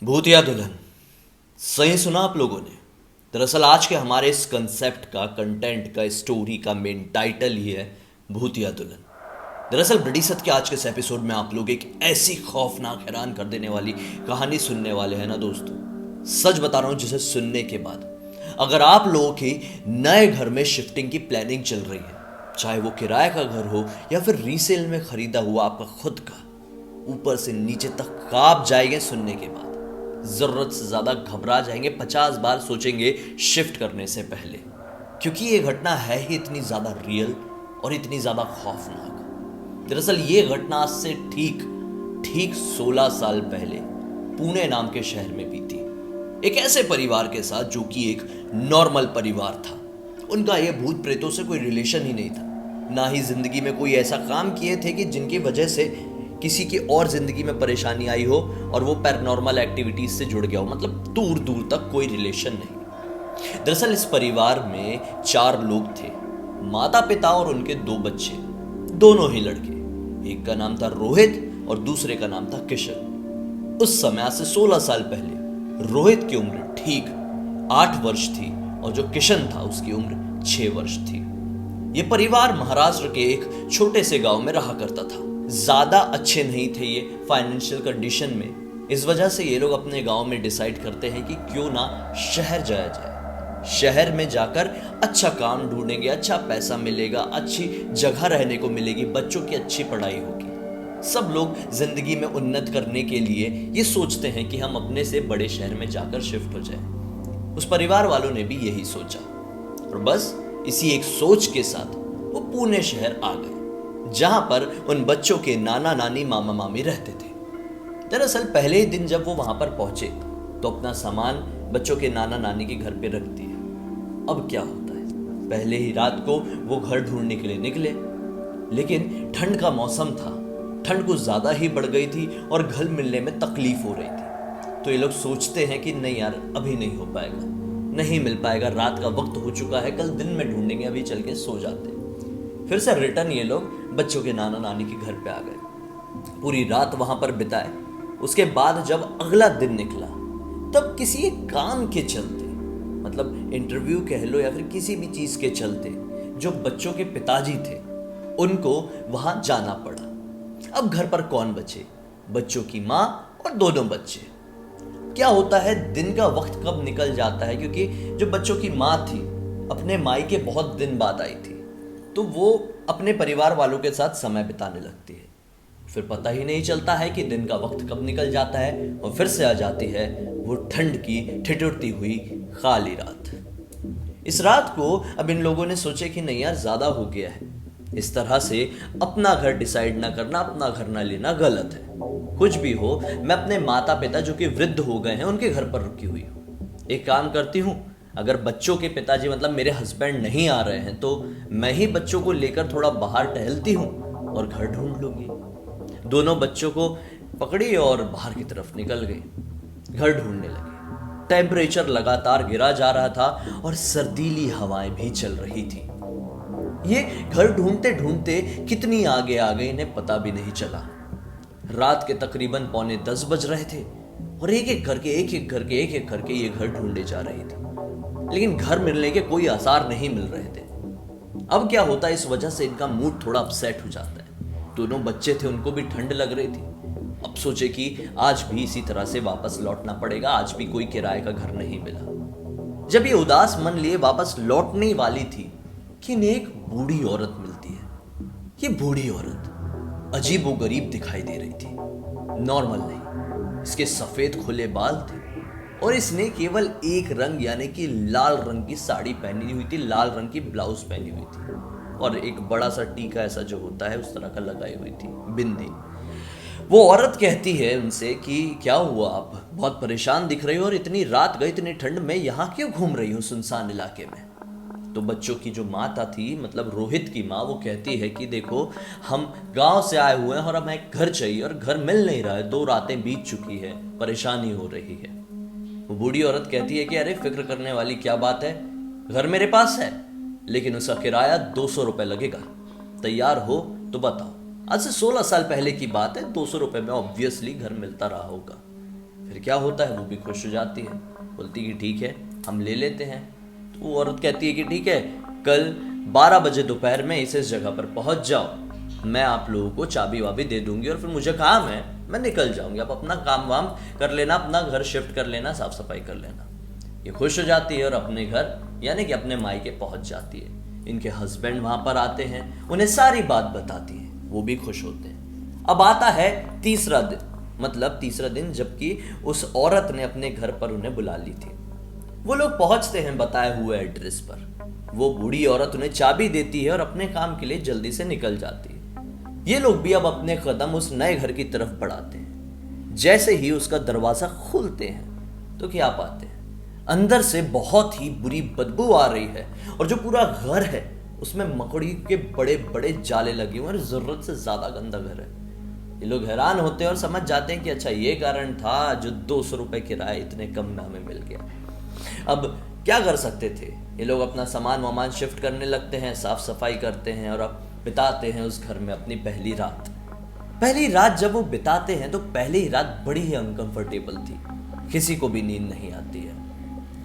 भूतिया दुल्हन। सही सुना आप लोगों ने। दरअसल आज के हमारे इस कंसेप्ट का, कंटेंट का, स्टोरी का मेन टाइटल ही है भूतिया दुल्हन। दरअसल ब्रिटिश सत के आज के इस एपिसोड में आप लोग एक ऐसी खौफनाक, हैरान कर देने वाली कहानी सुनने वाले हैं ना दोस्तों। सच बता रहा हूं, जिसे सुनने के बाद अगर आप लोगों की नए घर में शिफ्टिंग की प्लानिंग चल रही है, चाहे वो किराए का घर हो या फिर रीसेल में खरीदा हुआ आपका खुद का, ऊपर से नीचे तक कांप जाएंगे सुनने के बाद। जरूरत से ज्यादा घबरा जाएंगे, 50 बार सोचेंगे शिफ्ट करने से पहले, क्योंकि ये घटना है ही इतनी ज्यादा रियल और इतनी ज्यादा खौफनाक। दरअसल ये घटना आज से ठीक ठीक 16 साल पहले पुणे नाम के शहर में बीती, एक ऐसे परिवार के साथ जो कि एक नॉर्मल परिवार था। उनका ये भूत प्रेतों से कोई रिलेशन ही नहीं था, ना ही जिंदगी में कोई ऐसा काम किए थे कि जिनकी वजह से किसी की और जिंदगी में परेशानी आई हो और वो पैरानॉर्मल एक्टिविटीज से जुड़ गया हो। मतलब दूर दूर तक कोई रिलेशन नहीं। दरअसल इस परिवार में 4 लोग थे, माता पिता और उनके 2 बच्चे, दोनों ही लड़के। एक का नाम था रोहित और दूसरे का नाम था किशन। उस समय आज से 16 साल पहले रोहित की उम्र ठीक 8 वर्ष थी और जो किशन था उसकी उम्र 6 वर्ष थी। ये परिवार महाराष्ट्र के एक छोटे से गांव में रहा करता था। ज्यादा अच्छे नहीं थे ये फाइनेंशियल कंडीशन में। इस वजह से ये लोग अपने गांव में डिसाइड करते हैं कि क्यों ना शहर जाया जाए। शहर में जाकर अच्छा काम ढूंढेंगे, अच्छा पैसा मिलेगा, अच्छी जगह रहने को मिलेगी, बच्चों की अच्छी पढ़ाई होगी। सब लोग जिंदगी में उन्नत करने के लिए ये सोचते हैं कि हम अपने से बड़े शहर में जाकर शिफ्ट हो जाए। उस परिवार वालों ने भी यही सोचा और बस इसी एक सोच के साथ वो पुणे शहर आ गए, जहां पर उन बच्चों के नाना नानी, मामा मामी रहते थे। दरअसल पहले ही दिन जब वो वहां पर पहुंचे तो अपना सामान बच्चों के नाना नानी के घर पे रख दिया। अब क्या होता है, पहले ही रात को वो घर ढूंढने के लिए निकले, लेकिन ठंड का मौसम था, ठंड कुछ ज्यादा ही बढ़ गई थी और घर मिलने में तकलीफ हो रही थी। तो ये लोग सोचते हैं कि नहीं यार, अभी नहीं हो पाएगा, नहीं मिल पाएगा, रात का वक्त हो चुका है, कल दिन में ढूंढेंगे, अभी चल के सो जाते। फिर से रिटर्न ये लोग बच्चों के नाना नानी के घर पे आ गए, पूरी रात वहां पर बिताए। उसके बाद जब अगला दिन निकला तब किसी एक काम के चलते, मतलब इंटरव्यू कह लो या फिर किसी भी चीज के चलते, जो बच्चों के पिताजी थे उनको वहां जाना पड़ा। अब घर पर कौन बचे? बच्चों की माँ और दोनों बच्चे। क्या होता है, दिन का वक्त कब निकल जाता है, क्योंकि जो बच्चों की माँ थी अपने मायके बहुत दिन बाद आई थी, तो वो अपने परिवार वालों के साथ समय बिताने लगती है। फिर पता ही नहीं चलता है कि दिन का वक्त कब निकल जाता है और फिर से आ जाती है वो ठंड की ठिठुरती हुई खाली रात। इस रात को अब इन लोगों ने सोचे कि नहीं यार, ज्यादा हो गया है, इस तरह से अपना घर डिसाइड ना करना, अपना घर ना लेना गलत है। कुछ भी हो, मैं अपने माता पिता जो कि वृद्ध हो गए हैं उनके घर पर रुकी हुई हूँ। एक काम करती हूँ, अगर बच्चों के पिताजी मतलब मेरे हस्बैंड नहीं आ रहे हैं तो मैं ही बच्चों को लेकर थोड़ा बाहर टहलती हूँ और घर ढूंढ लूंगी। दोनों बच्चों को पकड़ी और बाहर की तरफ निकल गई, घर ढूंढने लगी। टेम्परेचर लगातार गिरा जा रहा था और सर्दीली हवाएं भी चल रही थी। ये घर ढूंढते ढूंढते कितनी आगे आ गए इन्हें पता भी नहीं चला। रात के तकरीबन 9:45 बज रहे थे और एक एक करके ये घर ढूंढे जा रही थी, लेकिन घर मिलने के कोई आसार नहीं मिल रहे थे। अब क्या होता है, इस वजह से इनका मूड थोड़ा अपसेट हो जाता है। दोनों बच्चे थे, उनको भी ठंड लग रही थी। अब सोचे कि आज भी इसी तरह से वापस लौटना पड़ेगा, आज भी कोई किराए का घर नहीं मिला। जब ये उदास मन लिए वापस लौटने वाली थी कि इन्हें एक बूढ़ी औरत मिलती है। ये बूढ़ी औरत अजीबोगरीब दिखाई दे रही थी, नॉर्मल नहीं। इसके सफेद खुले बाल थे और इसने केवल एक रंग यानी कि लाल रंग की साड़ी पहनी हुई थी, लाल रंग की ब्लाउज पहनी हुई थी और एक बड़ा सा टीका ऐसा जो होता है उस तरह का लगाई हुई थी, बिंदी। वो औरत कहती है उनसे कि क्या हुआ, आप बहुत परेशान दिख रही हो और इतनी रात गई, इतनी ठंड में यहाँ क्यों घूम रही हो सुनसान इलाके में? तो बच्चों की जो माता थी, मतलब रोहित की माँ, वो कहती है कि देखो, हम गांव से आए हुए हैं और हमें एक घर चाहिए और घर मिल नहीं रहा है, 2 रातें बीत चुकी है, परेशानी हो रही है। वो बूढ़ी औरत कहती है कि अरे फिक्र करने वाली क्या बात है, घर मेरे पास है, लेकिन उसका किराया 200 रुपए लगेगा। तैयार हो तो बताओ। आज से 16 साल पहले की बात है, 200 रुपए में ऑब्वियसली घर मिलता रहा होगा। फिर क्या होता है, वो भी खुश हो जाती है, बोलती कि ठीक है हम ले लेते हैं। तो वो औरत कहती है कि ठीक है, कल 12 बजे दोपहर में इस जगह पर पहुंच जाओ, मैं आप लोगों को चाबी वाबी दे दूंगी और फिर मुझे काम है, मैं निकल जाऊंगी, आप अपना काम वाम कर लेना, अपना घर शिफ्ट कर लेना, साफ सफाई कर लेना। ये खुश हो जाती है और अपने घर यानी कि अपने मायके पहुंच जाती है। इनके हस्बैंड वहां पर आते हैं, उन्हें सारी बात बताती है, वो भी खुश होते हैं। अब आता है तीसरा दिन, मतलब तीसरा दिन जबकि उस औरत ने अपने घर पर उन्हें बुला ली थी। वो लोग पहुंचते हैं बताए हुए एड्रेस पर। वो बूढ़ी औरत उन्हें चाबी देती है और अपने काम के लिए जल्दी से निकल जाती है। ये लोग भी अब अपने कदम उस नए घर की तरफ बढ़ाते हैं। जैसे ही उसका दरवाजा खोलते हैं तो क्या पाते हैं, अंदर से बहुत ही बुरी बदबू आ रही है और जो पूरा घर है उसमें मकड़ी के बड़े बड़े जाले लगे हुए हैं, जरूरत से ज्यादा गंदा घर है। ये लोग हैरान होते हैं और समझ जाते हैं कि अच्छा ये कारण था जो 200 रुपए किराया इतने कम में हमें मिल गया। अब क्या कर सकते थे, ये लोग अपना सामान वामान शिफ्ट करने लगते हैं, साफ सफाई करते हैं और अब बिताते हैं उस घर में अपनी पहली रात। पहली रात जब वो बिताते हैं तो पहली रात बड़ी ही अनकंफर्टेबल थी, किसी को भी नींद नहीं आती है।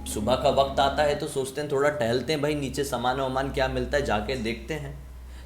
सुबह का वक्त आता है तो सोचते हैं थोड़ा टहलते हैं, भाई नीचे सामान वामान क्या मिलता है जाके देखते हैं।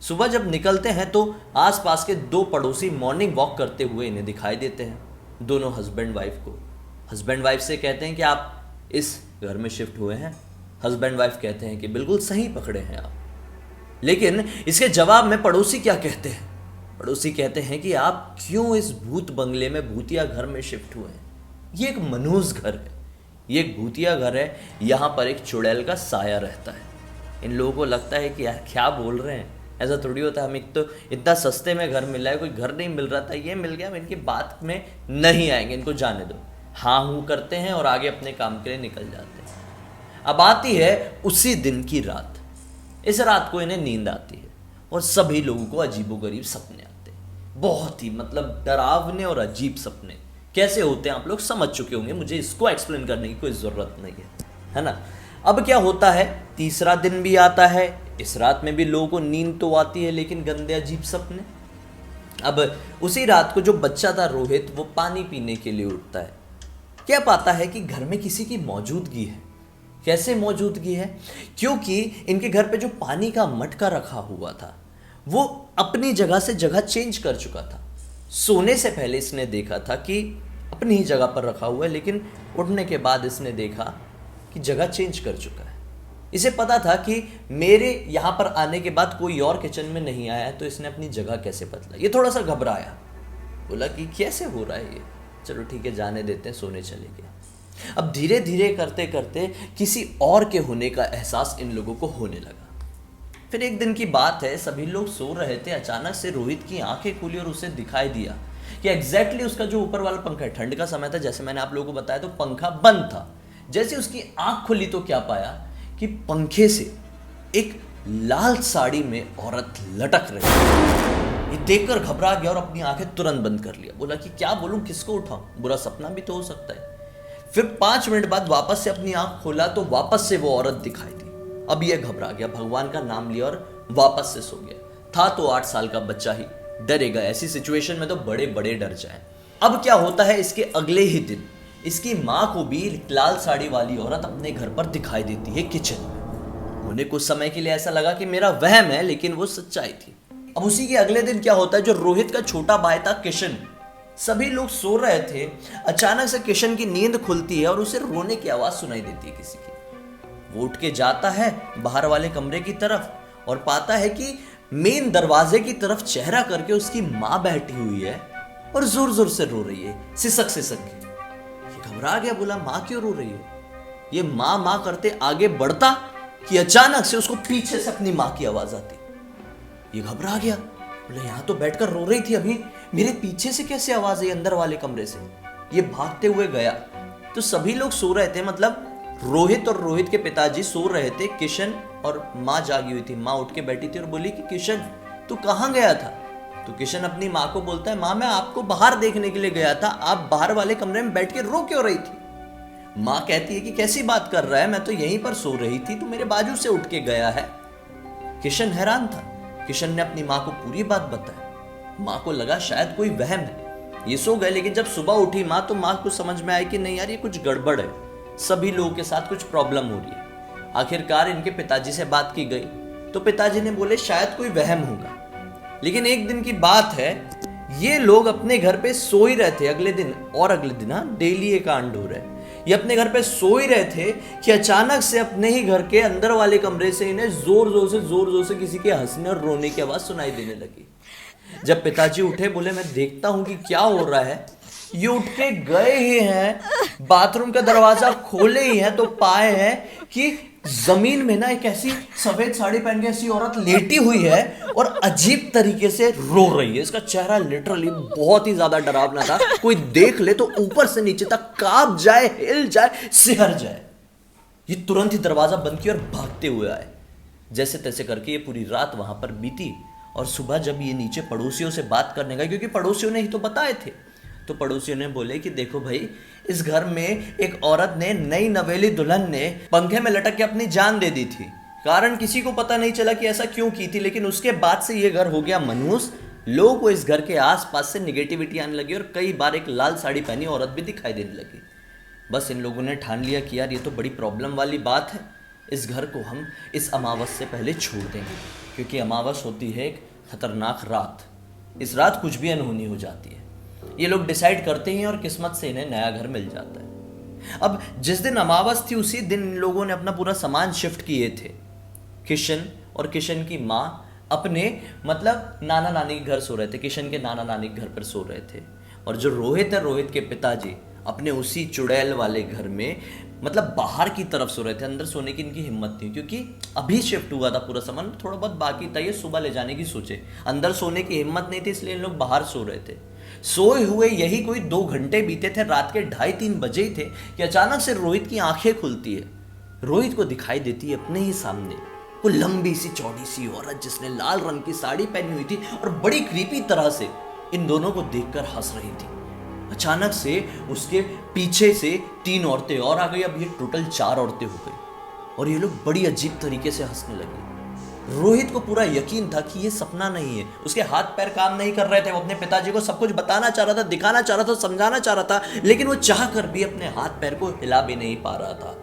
सुबह जब निकलते हैं तो आसपास के 2 पड़ोसी मॉर्निंग वॉक करते हुए इन्हें दिखाई देते हैं, दोनों हस्बैंड वाइफ को। हस्बैंड वाइफ से कहते हैं कि आप इस घर में शिफ्ट हुए हैं। हस्बैंड वाइफ कहते हैं कि बिल्कुल सही पकड़े हैं आप। लेकिन इसके जवाब में पड़ोसी क्या कहते हैं, पड़ोसी कहते हैं कि आप क्यों इस भूत बंगले में, भूतिया घर में शिफ्ट हुए हैं। ये एक मनहूस घर है, ये एक भूतिया घर है, यहाँ पर एक चुड़ैल का साया रहता है। इन लोगों को लगता है कि यार क्या बोल रहे हैं, ऐसा थोड़ी होता है, हम एक तो इतना सस्ते में घर मिला है, कोई घर नहीं मिल रहा था, ये मिल गया, हम इनकी बात में नहीं आएंगे, इनको जाने दो। हाँ हूँ करते हैं और आगे अपने काम के लिए निकल जाते हैं। अब आती है उसी दिन की रात। इस रात को इन्हें नींद आती है और सभी लोगों को अजीबोगरीब सपने आते हैं, बहुत ही मतलब डरावने और अजीब सपने। कैसे होते हैं आप लोग समझ चुके होंगे, मुझे इसको एक्सप्लेन करने की कोई ज़रूरत नहीं है ना। अब क्या होता है, तीसरा दिन भी आता है, इस रात में भी लोगों को नींद तो आती है लेकिन गंदे अजीब सपने। अब उसी रात को जो बच्चा था रोहित, वो पानी पीने के लिए उठता है। क्या पाता है कि घर में किसी की मौजूदगी है। कैसे मौजूदगी है, क्योंकि इनके घर पे जो पानी का मटका रखा हुआ था वो अपनी जगह से जगह चेंज कर चुका था। सोने से पहले इसने देखा था कि अपनी ही जगह पर रखा हुआ है, लेकिन उठने के बाद इसने देखा कि जगह चेंज कर चुका है। इसे पता था कि मेरे यहाँ पर आने के बाद कोई और किचन में नहीं आया है, तो इसने अपनी जगह कैसे बदला। ये थोड़ा सा घबराया, बोला कि कैसे हो रहा है ये, चलो ठीक है जाने देते हैं, सोने चले गए। अब धीरे धीरे करते करते किसी और के होने का एहसास इन लोगों को होने लगा। फिर एक दिन की बात है, सभी लोग सो रहे थे, अचानक से रोहित की आंखें खुली और उसे दिखाई दिया कि एग्जैक्टली उसका जो ऊपर वाला पंखा है, ठंड का समय था जैसे मैंने आप लोगों को बताया, तो पंखा बंद था। जैसे उसकी आंख खुली तो क्या पाया कि पंखे से एक लाल साड़ी में औरत लटक रही है। ये देखकर घबरा गया और अपनी आंखें तुरंत बंद कर लिया। बोला कि क्या बोलूं, किसको उठाऊं, बुरा सपना भी तो हो सकता है। फिर 5 मिनट बाद वापस से अपनी आंख खोला तो वापस से वो औरत दिखाई दी। अब ये घबरा गया, भगवान का नाम लिया और वापस से सो गया। था तो 8 साल का बच्चा ही, डरेगा, ऐसी सिचुएशन में तो बड़े बड़े डर जाए। अब क्या होता है, इसके अगले ही दिन इसकी माँ को भी लाल साड़ी वाली औरत अपने घर पर दिखाई देती है किचन में। उन्हें कुछ समय के लिए ऐसा लगा कि मेरा वहम है, लेकिन वो सच्चाई थी। अब उसी के अगले दिन क्या होता है, जो रोहित का छोटा भाई था किशन, सभी लोग सो रहे थे, अचानक से किशन की नींद खुलती है और उसे रोने की आवाज सुनाई देती है किसी की। वो उठ के जाता है बाहर वाले कमरे की तरफ और पाता है कि मेन दरवाजे की तरफ चेहरा करके उसकी माँ बैठी हुई है और जोर जोर से रो रही है, सिसक सिसक के। ये घबरा गया, बोला माँ क्यों रो रही है। ये माँ माँ करते आगे बढ़ता कि अचानक से उसको पीछे से अपनी माँ की आवाज आती। ये घबरा गया, बोले यहाँ तो बैठकर रो रही थी, अभी मेरे पीछे से कैसे आवाज आई अंदर वाले कमरे से। ये भागते हुए गया तो सभी लोग सो रहे थे, मतलब रोहित और रोहित के पिताजी सो रहे थे, किशन और माँ जागी हुई थी। माँ उठ के बैठी थी और बोली कि किशन तू कहाँ गया था। तो किशन अपनी माँ को बोलता है, माँ मैं आपको बाहर देखने के लिए गया था, आप बाहर वाले कमरे में बैठ के रो क्यों रही थी। माँ कहती है कि कैसी बात कर रहा है, मैं तो यहीं पर सो रही थी, तू मेरे बाजू से उठ के गया है। किशन हैरान था। किशन ने अपनी माँ को पूरी बात बताई। माँ को लगा शायद कोई वहम है, ये सो गए, लेकिन जब सुबह उठी माँ तो माँ को समझ में आया कि नहीं यार ये कुछ गड़बड़ है, सभी लोगों के साथ कुछ प्रॉब्लम हो रही है। आखिरकार इनके पिताजी से बात की गई तो पिताजी ने बोले शायद कोई वहम होगा। लेकिन एक दिन की बात है, ये लोग अपने घर पे सो ही रहे थे अगले दिन, और अगले दिन हाँ डेली ये कांड हो रहा है। ये अपने घर पे सो ही रहे थे कि अचानक से अपने ही घर के अंदर वाले कमरे से इन्हें जोर जोर से किसी के हंसने और रोने की आवाज सुनाई देने लगी। जब पिताजी उठे बोले मैं देखता हूं कि क्या हो रहा है। ये उठ के गए ही हैं, बाथरूम का दरवाजा खोले ही हैं तो पाए हैं कि जमीन में ना एक ऐसी सफेद साड़ी पहन के ऐसी औरत लेटी हुई है और अजीब तरीके से रो रही है। इसका चेहरा लिटरली बहुत ही ज्यादा डरावना था, कोई देख ले तो ऊपर से नीचे तक कांप जाए, हिल जाए, सिहर जाए। ये तुरंत ही दरवाजा बंद किया और भागते हुए आए। जैसे तैसे करके ये पूरी रात वहां पर बीती और सुबह जब ये नीचे पड़ोसियों से बात करने गए, क्योंकि पड़ोसियों ने ही तो बताए थे, तो पड़ोसियों ने बोले कि देखो भाई इस घर में एक औरत ने, नई नवेली दुल्हन ने पंखे में लटक के अपनी जान दे दी थी। कारण किसी को पता नहीं चला कि ऐसा क्यों की थी, लेकिन उसके बाद से ये घर हो गया मनहूस। लोगों को इस घर के आसपास से निगेटिविटी आने लगी और कई बार एक लाल साड़ी पहनी औरत भी दिखाई देने लगी। बस इन लोगों ने ठान लिया कि यार ये तो बड़ी प्रॉब्लम वाली बात है, इस घर को हम इस अमावस से पहले छोड़ देंगे, क्योंकि अमावस होती है एक खतरनाक रात। इस रात कुछ भी अनहोनी हो जाती है। ये लोग डिसाइड करते हैं और किस्मत से इन्हें नया घर मिल जाता है। अब जिस दिन अमावस थी उसी दिन इन लोगों ने अपना पूरा सामान शिफ्ट किए थे। किशन और किशन की माँ अपने मतलब नाना नानी के घर सो रहे थे, किशन के नाना नानी के घर पर सो रहे थे। और जो रोहित है, रोहित के पिताजी अपने उसी चुड़ैल वाले घर में मतलब बाहर की तरफ सो रहे थे। अंदर सोने की इनकी हिम्मत थी, क्योंकि अभी शिफ्ट हुआ था पूरा सामान, थोड़ा बहुत बाकी था, ये सुबह ले जाने की सोचे। अंदर सोने की हिम्मत नहीं थी, इसलिए इन लोग बाहर सो रहे थे। सोए हुए यही कोई 2 घंटे बीते थे, रात के 2:30-3 बजे ही थे कि अचानक से रोहित की आंखें खुलती है। रोहित को दिखाई देती है अपने ही सामने वो लंबी सी चौड़ी सी औरत जिसने लाल रंग की साड़ी पहनी हुई थी और बड़ी क्रीपी तरह से इन दोनों को देखकर हंस रही थी। अचानक से उसके पीछे से 3 औरतें और आ गई। अब ये टोटल 4 औरतें हो गई और ये लोग बड़ी अजीब तरीके से हंसने लगे। रोहित को पूरा यकीन था कि ये सपना नहीं है। उसके हाथ पैर काम नहीं कर रहे थे। वो अपने पिताजी को सब कुछ बताना चाह रहा था, दिखाना चाह रहा था, समझाना चाह रहा था, लेकिन वो चाह कर भी अपने हाथ पैर को हिला भी नहीं पा रहा था।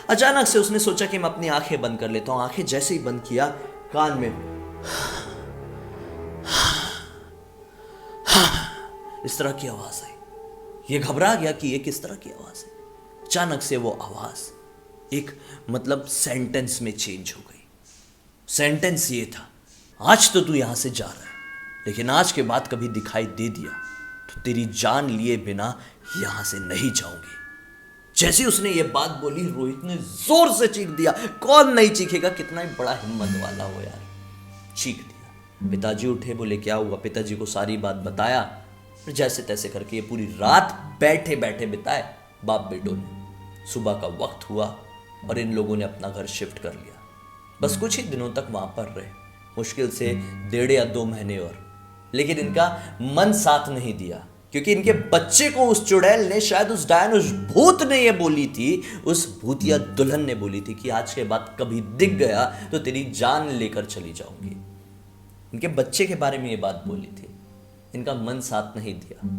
अचानक से उसने सोचा कि मैं अपनी आंखें बंद कर लेता हूं। आंखें जैसे ही बंद किया, कान में इस तरह की आवाज आई। ये घबरा गया कि ये किस तरह की आवाज है। अचानक से वो आवाज एक मतलब सेंटेंस में चेंज हो गई। सेंटेंस ये था, आज तो तू यहां से जा रहा है, लेकिन आज के बाद कभी दिखाई दे दिया तो तेरी जान लिए बिना यहां से नहीं जाऊंगी। जैसे उसने ये बात बोली, रोहित ने जोर से चीख दिया। कौन नहीं चीखेगा, कितना ही बड़ा हिम्मत वाला हो यार। चीख दिया। पिताजी उठे, बोले क्या हुआ। पिताजी को सारी बात बताया। फिर जैसे तैसे करके ये पूरी रात बैठे बैठे बिताए बाप बेटों ने। सुबह का वक्त हुआ और इन लोगों ने अपना घर शिफ्ट कर लिया। बस कुछ ही दिनों तक वहां पर रहे, मुश्किल से 1.5 या 2 महीने और। लेकिन इनका मन साथ नहीं दिया, क्योंकि इनके बच्चे को उस चुड़ैल ने, शायद उस डायन, उस भूत ने ये बोली थी, उस भूतिया दुल्हन ने बोली थी कि आज के बाद कभी दिख गया तो तेरी जान लेकर चली जाऊंगी। इनके बच्चे के बारे में ये बात बोली थी। इनका मन साथ नहीं दिया।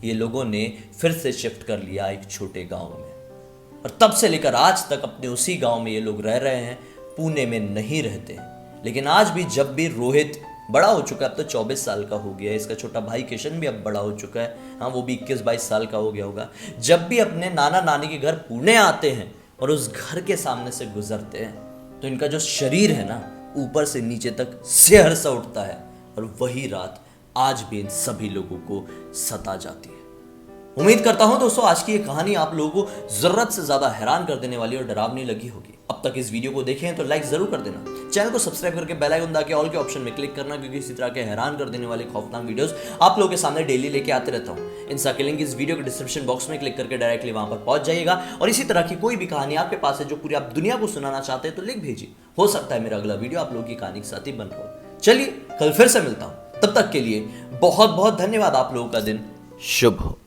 ये लोगों ने फिर से शिफ्ट कर लिया एक छोटे गांव में और तब से लेकर आज तक अपने उसी गांव में ये लोग रह रहे हैं। पुणे में नहीं रहते। लेकिन आज भी जब भी रोहित बड़ा हो चुका है, अब तो 24 साल का हो गया है, इसका छोटा भाई किशन भी अब बड़ा हो चुका है, हाँ वो भी 21-22 साल का हो गया होगा, जब भी अपने नाना नानी के घर पुणे आते हैं और उस घर के सामने से गुजरते हैं तो इनका जो शरीर है ना, ऊपर से नीचे तक सिहर सा उठता है। और वही रात आज भी इन सभी लोगों को सता जाती है। उम्मीद करता हूं दोस्तों आज की ये कहानी आप लोगों को जरूरत से ज्यादा हैरान कर देने वाली और डरावनी लगी होगी। अब तक इस वीडियो को देखे हैं तो लाइक जरूर कर देना, चैनल को सब्सक्राइब करके बेल आइकन दबा के ऑल के ऑप्शन में क्लिक करना, क्योंकि इसी तरह के हैरान कर देने वाले खौफनाक वीडियोस आप लोगों के सामने डेली लेके आते रहता हूं। इनसा के लिंक इस वीडियो के डिस्क्रिप्शन बॉक्स में क्लिक करके डायरेक्टली वहां पर पहुंच जाइएगा। और इसी तरह की कोई भी कहानी आपके पास है जो पूरी आप दुनिया को सुनाना चाहते हैं तो लिख भेजिए। हो सकता है मेरा अगला वीडियो आप लोगों की कहानी के साथ ही बन रहा हो। चलिए कल फिर से मिलता हूं, तब तक के लिए बहुत बहुत धन्यवाद। आप लोगों का दिन शुभ हो।